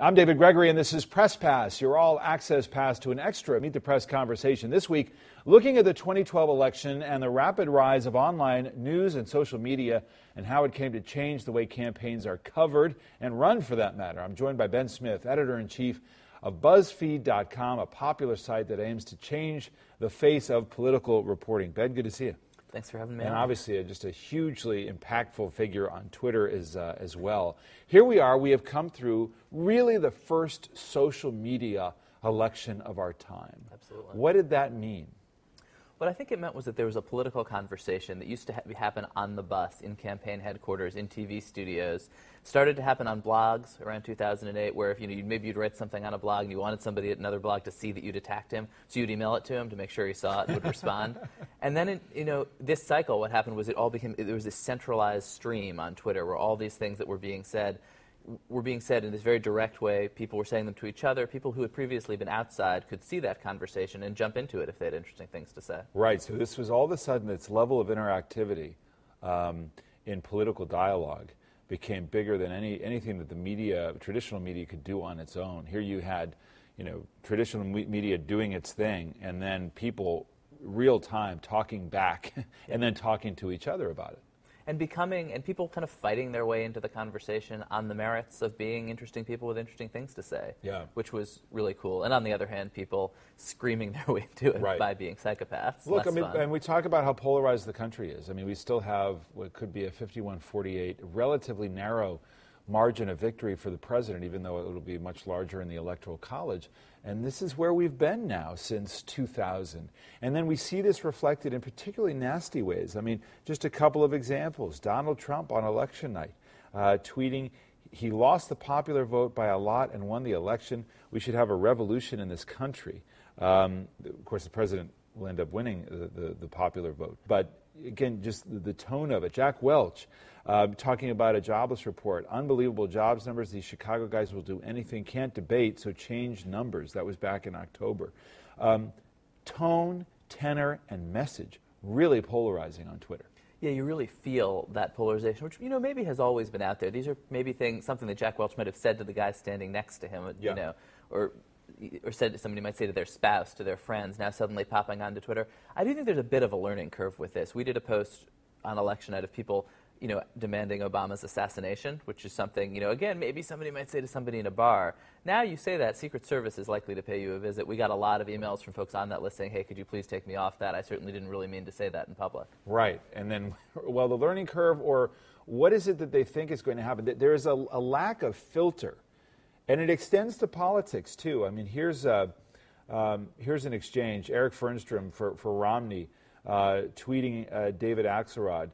I'm David Gregory, and this is Press Pass, your all-access pass to an extra Meet the Press conversation. This week, looking at the 2012 election and the rapid rise of online news and social media and how it came to change the way campaigns are covered and run, for that matter. I'm joined by Ben Smith, editor-in-chief of BuzzFeed.com, a popular site that aims to change the face of political reporting. Ben, good to see you. Thanks for having me and on. Obviously, just a hugely impactful figure on Twitter as well. Here we are. We have come through really the first social media election of our time. Absolutely. What did that mean? What I think it meant was that there was a political conversation that used to happen on the bus, in campaign headquarters, in TV studios. Started to happen on blogs around 2008, where if maybe you'd write something on a blog and you wanted somebody at another blog to see that you'd attacked him, so you'd email it to him to make sure he saw it and would respond. And then, this cycle, what happened was there was this centralized stream on Twitter where all these things that were being said in this very direct way. People were saying them to each other. People who had previously been outside could see that conversation and jump into it if they had interesting things to say. Right. So this was all of a sudden, its level of interactivity in political dialogue became bigger than anything that the traditional media could do on its own. Here you had, traditional media doing its thing, and then people real time talking back and then talking to each other about it. And people kind of fighting their way into the conversation on the merits of being interesting people with interesting things to say, which was really cool. And on the other hand, people screaming their way into it by being psychopaths. Look, and we talk about how polarized the country is. I mean, we still have what could be a 51-48, relatively narrow margin of victory for the president, even though it will be much larger in the Electoral College. And this is where we've been now since 2000. And then we see this reflected in particularly nasty ways. I mean, just a couple of examples. Donald Trump on election night tweeting, he lost the popular vote by a lot and won the election. We should have a revolution in this country. Of course, the president will end up winning the popular vote. But again, just the tone of it. Jack Welch talking about a jobless report. Unbelievable jobs numbers. These Chicago guys will do anything. Can't debate, so change numbers. That was back in October. Tone, tenor, and message really polarizing on Twitter. Yeah, you really feel that polarization, which maybe has always been out there. These are maybe something that Jack Welch might have said to the guy standing next to him, or said somebody might say to their spouse, to their friends, now suddenly popping onto Twitter. I do think there's a bit of a learning curve with this. We did a post on election night of people, demanding Obama's assassination, which is something, again, maybe somebody might say to somebody in a bar. Now you say that, Secret Service is likely to pay you a visit. We got a lot of emails from folks on that list saying, hey, could you please take me off that? I certainly didn't really mean to say that in public. Right. And then, the learning curve, or what is it that they think is going to happen? There is a lack of filter. And it extends to politics, too. I mean, here's an exchange. Eric Fernstrom for Romney tweeting David Axelrod.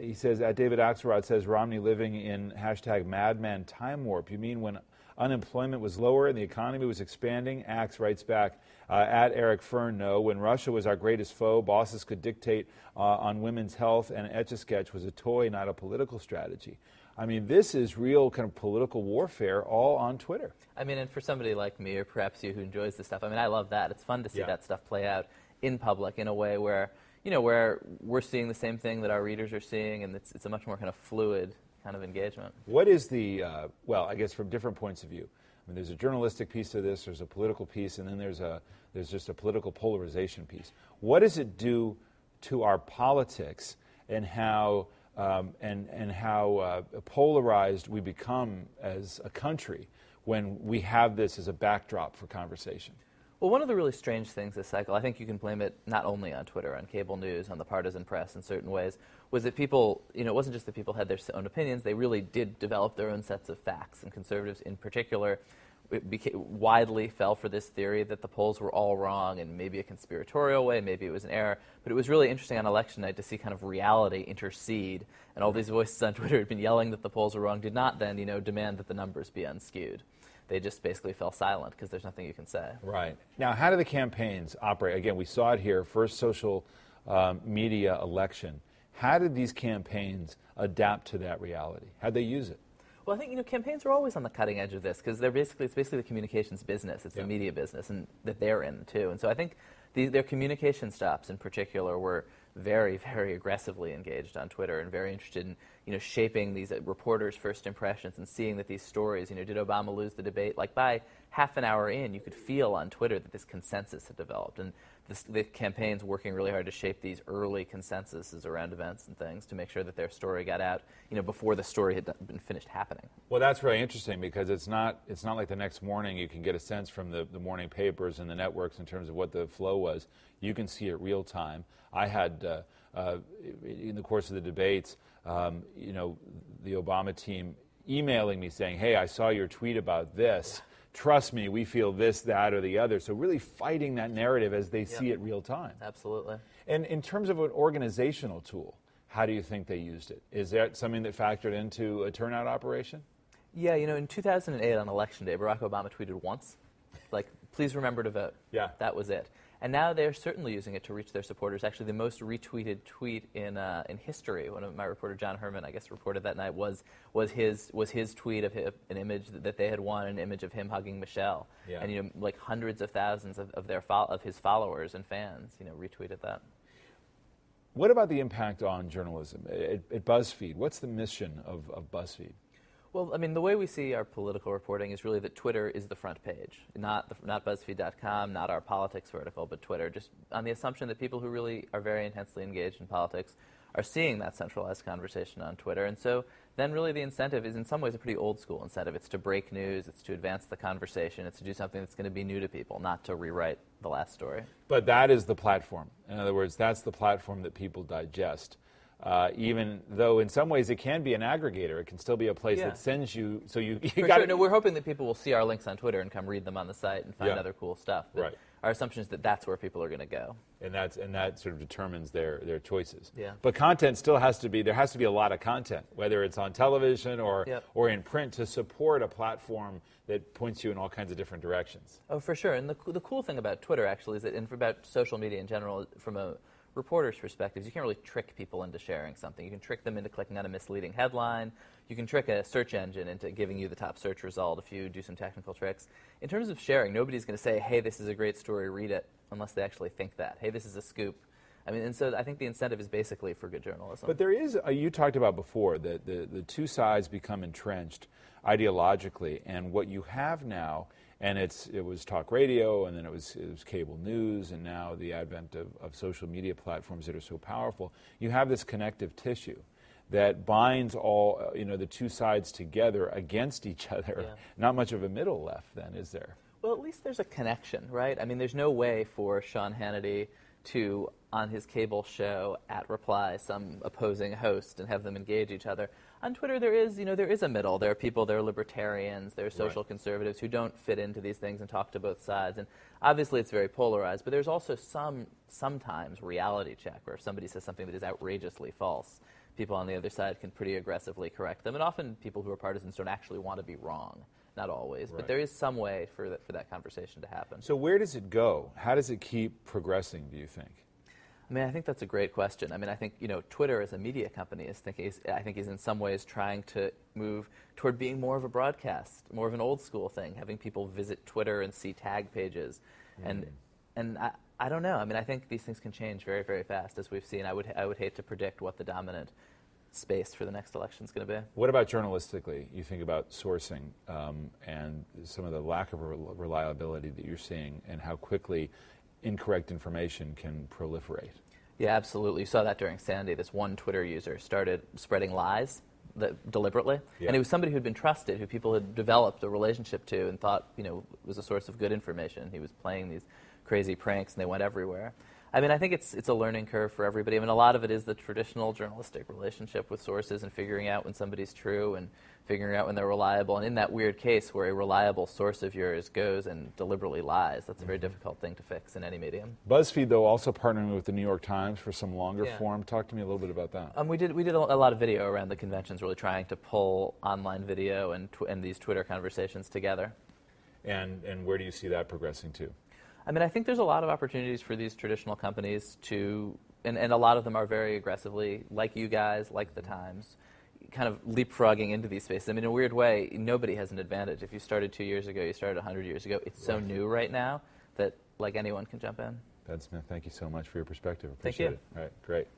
He says, David Axelrod says, Romney living in #madman time warp. You mean when unemployment was lower and the economy was expanding? Axe writes back, at Eric Fern, no. When Russia was our greatest foe, bosses could dictate on women's health, and Etch-a-Sketch was a toy, not a political strategy. I mean, this is real kind of political warfare all on Twitter. I mean, and for somebody like me, or perhaps you who enjoys this stuff, I mean, I love that. It's fun to see that stuff play out in public in a way where, where we're seeing the same thing that our readers are seeing, and it's a much more kind of fluid kind of engagement. What is the, I guess from different points of view. I mean, there's a journalistic piece to this, there's a political piece, and then there's just a political polarization piece. What does it do to our politics and how how polarized we become as a country when we have this as a backdrop for conversation? Well, one of the really strange things this cycle, I think you can blame it not only on Twitter, on cable news, on the partisan press in certain ways, was that people, it wasn't just that people had their own opinions, they really did develop their own sets of facts, and conservatives in particular widely fell for this theory that the polls were all wrong in maybe a conspiratorial way, maybe it was an error. But it was really interesting on election night to see kind of reality intercede, and all these voices on Twitter had been yelling that the polls were wrong, did not then, demand that the numbers be unskewed. They just basically fell silent because there's nothing you can say. Right. Now, how do the campaigns operate? Again, we saw it here, first social media election. How did these campaigns adapt to that reality? How'd they use it? Well, I think campaigns are always on the cutting edge of this because it's basically the communications business. It's the media business, and that they're in too. And so I think their communication stops in particular were very, very aggressively engaged on Twitter and very interested in, shaping these reporters' first impressions and seeing that these stories, did Obama lose the debate? Like by half an hour in, you could feel on Twitter that this consensus had developed. And the campaign's working really hard to shape these early consensuses around events and things to make sure that their story got out, before the story had been finished happening. Well, that's really interesting because it's not like the next morning you can get a sense from the morning papers and the networks in terms of what the flow was. You can see it real time. I had, in the course of the debates, the Obama team emailing me saying, hey, I saw your tweet about this. Trust me, we feel this, that, or the other. So really fighting that narrative as they see it real time. Absolutely. And in terms of an organizational tool, how do you think they used it? Is that something that factored into a turnout operation? Yeah, in 2008 on Election Day, Barack Obama tweeted once, like, please remember to vote. Yeah. That was it. And now they're certainly using it to reach their supporters. Actually, the most retweeted tweet in history, one of my reporter, John Herman, I guess, reported that night, was his tweet of an image that they had won, an image of him hugging Michelle. Yeah. And like hundreds of thousands of his followers and fans, retweeted that. What about the impact on journalism at BuzzFeed? What's the mission of BuzzFeed? Well, I mean, the way we see our political reporting is really that Twitter is the front page, not BuzzFeed.com, not our politics vertical, but Twitter, just on the assumption that people who really are very intensely engaged in politics are seeing that centralized conversation on Twitter. And so then really the incentive is in some ways a pretty old school incentive. It's to break news, it's to advance the conversation, it's to do something that's going to be new to people, not to rewrite the last story. But that is the platform. In other words, that's the platform that people digest. Even though in some ways it can be an aggregator, it can still be a place that sends you. So you For got sure. No, we're hoping that people will see our links on Twitter and come read them on the site and find Yeah. other cool stuff. But Right. our assumption is that that's where people are going to go. and that sort of determines their choices. Yeah. But content still has to be. There has to be a lot of content, whether it's on television or Yep. or in print, to support a platform that points you in all kinds of different directions. Oh, for sure. And the cool thing about Twitter, actually, is that, and about social media in general, from a reporter's perspective, you can't really trick people into sharing something. You can trick them into clicking on a misleading headline. You can trick a search engine into giving you the top search result if you do some technical tricks. In terms of sharing, nobody's going to say, hey, this is a great story, read it, unless they actually think that. Hey, this is a scoop. I mean, and so I think the incentive is basically for good journalism. But there is, you talked about before, that the two sides become entrenched ideologically, and what you have now, and it was talk radio, and then it was cable news, and now the advent of social media platforms that are so powerful, you have this connective tissue that binds all, the two sides together against each other. Yeah. Not much of a middle left then, is there? Well, at least there's a connection, right? I mean, there's no way for Sean Hannity to, on his cable show, @reply some opposing host and have them engage each other. On Twitter, there is a middle. There are people, there are libertarians, there are social conservatives who don't fit into these things and talk to both sides. And obviously, it's very polarized. But there's also sometimes reality check, where if somebody says something that is outrageously false, people on the other side can pretty aggressively correct them. And often, people who are partisans don't actually want to be wrong. Not always, but there is some way for that conversation to happen. So where does it go? How does it keep progressing, do you think? I mean, I think that's a great question. I mean, I think, Twitter as a media company is in some ways trying to move toward being more of a broadcast, more of an old school thing, having people visit Twitter and see tag pages. And I don't know. I mean, I think these things can change very, very fast, as we've seen. I would hate to predict what the dominant space for the next election is going to be. What about journalistically? You think about sourcing and some of the lack of reliability that you're seeing, and how quickly incorrect information can proliferate. Yeah, absolutely. You saw that during Sandy. This one Twitter user started spreading lies deliberately. Yeah. And it was somebody who'd been trusted, who people had developed a relationship to and thought, was a source of good information. He was playing these crazy pranks, and they went everywhere. I mean, I think it's a learning curve for everybody. I mean, a lot of it is the traditional journalistic relationship with sources and figuring out when somebody's true and figuring out when they're reliable. And in that weird case where a reliable source of yours goes and deliberately lies, that's a very difficult thing to fix in any medium. BuzzFeed, though, also partnering with the New York Times for some longer form. Talk to me a little bit about that. We did a lot of video around the conventions, really trying to pull online video and these Twitter conversations together. And where do you see that progressing to? I mean, I think there's a lot of opportunities for these traditional companies to, and a lot of them are very aggressively, like you guys, like the Times, kind of leapfrogging into these spaces. I mean, in a weird way, nobody has an advantage. If you started 2 years ago, you started 100 years ago. It's so new right now that, like, anyone can jump in. Ben Smith, thank you so much for your perspective. Thank Appreciate you. it. All right, great.